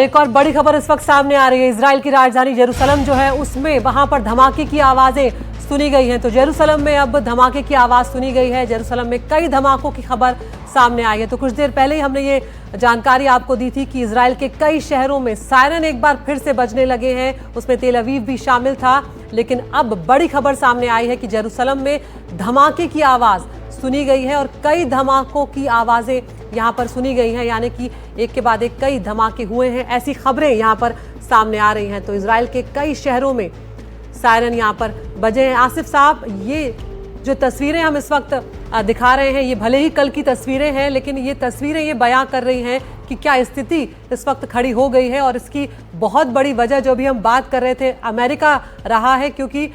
एक और बड़ी खबर इस वक्त सामने आ रही है। इजराइल की राजधानी जेरूसलम जो है उसमें वहां पर धमाके की आवाजें सुनी गई हैं। तो जेरूसलम में अब धमाके की आवाज सुनी गई है। जेरूसलम में कई धमाकों की खबर सामने आई है। तो कुछ देर पहले ही हमने ये जानकारी आपको दी थी कि इजराइल के कई शहरों में सायरन एक बार फिर से बजने लगे हैं, उसमें तेल अवीव भी शामिल था। लेकिन अब बड़ी खबर सामने आई है कि जेरूसलम में धमाके की आवाज सुनी गई है और कई धमाकों की आवाजें यहाँ पर सुनी गई हैं, यानी कि एक के बाद एक कई धमाके हुए हैं, ऐसी खबरें यहाँ पर सामने आ रही हैं। तो इजराइल के कई शहरों में सायरन यहाँ पर बजे हैं। आसिफ साहब, ये जो तस्वीरें हम इस वक्त दिखा रहे हैं, ये भले ही कल की तस्वीरें हैं, लेकिन ये तस्वीरें ये बयां कर रही हैं कि क्या स्थिति इस वक्त खड़ी हो गई है। और इसकी बहुत बड़ी वजह जो भी हम बात कर रहे थे अमेरिका रहा है, क्योंकि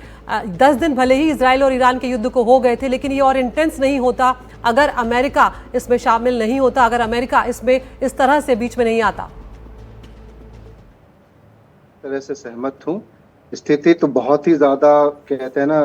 10 दिन भले ही इजराइल और ईरान के युद्ध को हो गए थे, लेकिन ये और इंटेंस नहीं होता अगर अमेरिका इसमें शामिल नहीं होता, अगर अमेरिका इसमें इस तरह से बीच में नहीं आता। तरह से सहमत हूँ। स्थिति तो बहुत ही ज्यादा, कहते हैं ना,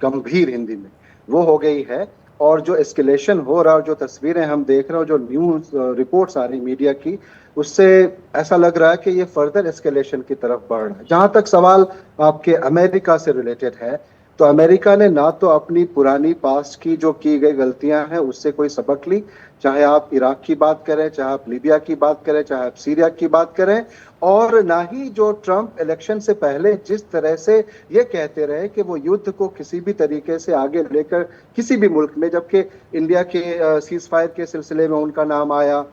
गंभीर हिंदी में वो हो गई है। और जो एस्केलेशन हो रहा है, जो तस्वीरें हम देख रहे हो, जो न्यूज रिपोर्ट्स आ रही मीडिया की, उससे ऐसा लग रहा है कि ये फर्दर एस्केलेशन की तरफ बढ़ रहा है। जहां तक सवाल आपके अमेरिका से रिलेटेड है, तो अमेरिका ने ना तो अपनी पुरानी पास्ट की जो की गई गलतियां हैं उससे कोई सबक ली, चाहे आप इराक की बात करें, चाहे आप लीबिया की बात करें, चाहे आप सीरिया की बात करें, और ना ही जो ट्रंप इलेक्शन से पहले जिस तरह से ये कहते रहे कि वो युद्ध को किसी भी तरीके से आगे लेकर किसी भी मुल्क में, जबकि इंडिया के सीज फायर के सिलसिले में उनका नाम आया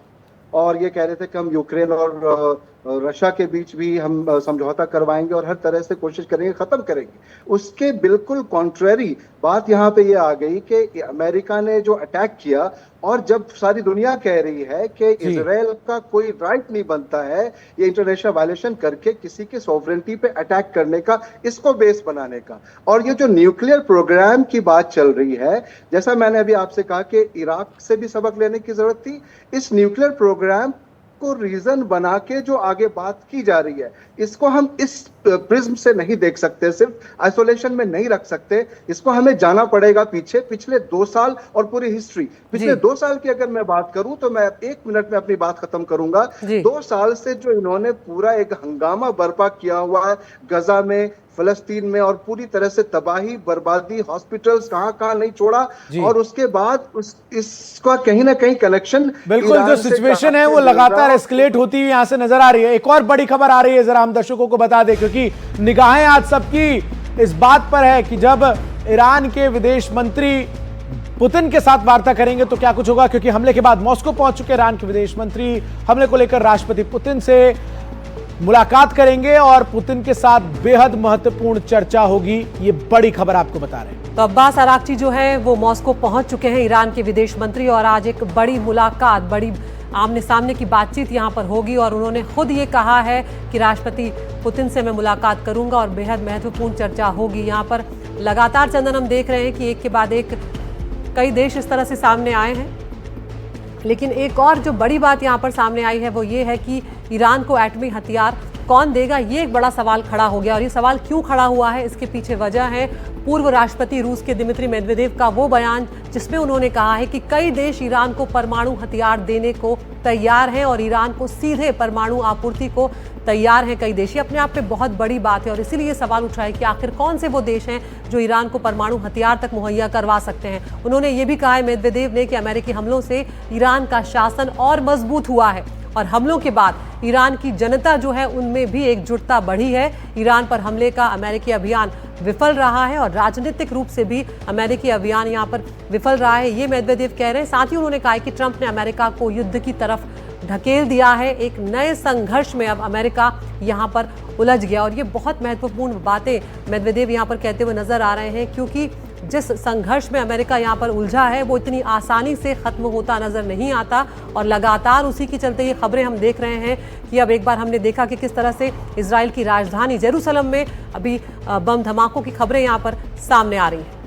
और ये कह रहे थे कि हम यूक्रेन और रशिया के बीच भी हम समझौता करवाएंगे और हर तरह से कोशिश करेंगे, खत्म करेंगे। उसके बिल्कुल कॉन्ट्रेरी बात यहाँ पे ये आ गई कि अमेरिका ने जो अटैक किया, और जब सारी दुनिया कह रही है कि इजराइल का कोई राइट नहीं बनता है ये इंटरनेशनल वायलेशन करके किसी की सॉवरेनिटी पे अटैक करने का, इसको बेस बनाने का। और ये जो न्यूक्लियर प्रोग्राम की बात चल रही है, जैसा मैंने अभी आपसे कहा कि इराक से भी सबक लेने की जरूरत थी, इस न्यूक्लियर प्रोग्राम को रीजन बना के जो आगे बात की जा रही है, इसको हम इस प्रिज्म से नहीं देख सकते, सिर्फ आइसोलेशन में नहीं रख सकते। इसको हमें जाना पड़ेगा पीछे, पिछले 2 साल और पूरी हिस्ट्री। पिछले 2 साल की अगर मैं बात करूं तो मैं 1 मिनट में अपनी बात खत्म करूंगा। 2 साल से जो इन्होंने पूरा एक हंगामा बर्पा किया हुआ है गजा में, फलस्तीन में, और पूरी तरह से तबाही, बर्बादी, हॉस्पिटल्स कहां नहीं छोड़ा, और उसके बाद इसका कहीं ना कहीं कनेक्शन, बिल्कुल जो सिचुएशन है वो लगातार एस्केलेट होती हुई यहां से नजर आ रही है। एक और बड़ी खबर आ रही है, जरा हम दर्शकों को बता दें, क्योंकि निगाहें आज सबकी इस बात पर है कि जब ईरान के विदेश मंत्री पुतिन के साथ वार्ता करेंगे तो क्या कुछ होगा, क्योंकि हमले के बाद मॉस्को पहुंच चुके ईरान के विदेश मंत्री हमले को लेकर राष्ट्रपति पुतिन से मुलाकात करेंगे और पुतिन के साथ बेहद महत्वपूर्ण चर्चा होगी। ये बड़ी खबर आपको बता रहे हैं। तो अब्बास अराक्ची जो है वो मॉस्को पहुंच चुके हैं, ईरान के विदेश मंत्री, और आज एक बड़ी मुलाकात, बड़ी आमने सामने की बातचीत यहां पर होगी। और उन्होंने खुद ये कहा है कि राष्ट्रपति पुतिन से मैं मुलाकात करूंगा और बेहद महत्वपूर्ण चर्चा होगी। यहाँ पर लगातार चंदन हम देख रहे हैं कि एक के बाद एक कई देश इस तरह से सामने आए हैं, लेकिन एक और जो बड़ी बात यहाँ पर सामने आई है वो ये है कि ईरान को एटमी हथियार कौन देगा, ये एक बड़ा सवाल खड़ा हो गया। और ये सवाल क्यों खड़ा हुआ है, इसके पीछे वजह है पूर्व राष्ट्रपति रूस के दिमित्री मेदवेदेव का वो बयान, जिसमें उन्होंने कहा है कि कई देश ईरान को परमाणु हथियार देने को तैयार हैं और ईरान को सीधे परमाणु आपूर्ति को तैयार हैं कई देश। ये अपने आप में बहुत बड़ी बात है और इसीलिए ये सवाल उठ रहा है कि आखिर कौन से वो देश हैं जो ईरान को परमाणु हथियार तक मुहैया करवा सकते हैं। उन्होंने ये भी कहा है मेदवेदेव ने कि अमेरिकी हमलों से ईरान का शासन और मजबूत हुआ है और हमलों के बाद ईरान की जनता जो है उनमें भी एकजुटता बढ़ी है। ईरान पर हमले का अमेरिकी अभियान विफल रहा है और राजनीतिक रूप से भी अमेरिकी अभियान यहाँ पर विफल रहा है, ये मेदवेदेव कह रहे हैं। साथ ही उन्होंने कहा है कि ट्रंप ने अमेरिका को युद्ध की तरफ ढकेल दिया है, एक नए संघर्ष में अब अमेरिका यहाँ पर उलझ गया। और ये बहुत महत्वपूर्ण बातें मेदवेदेव यहाँ पर कहते हुए नजर आ रहे हैं, क्योंकि जिस संघर्ष में अमेरिका यहाँ पर उलझा है वो इतनी आसानी से खत्म होता नजर नहीं आता। और लगातार उसी के चलते ये खबरें हम देख रहे हैं कि अब एक बार हमने देखा कि किस तरह से इजराइल की राजधानी जेरूसलम में अभी बम धमाकों की खबरें यहाँ पर सामने आ रही हैं।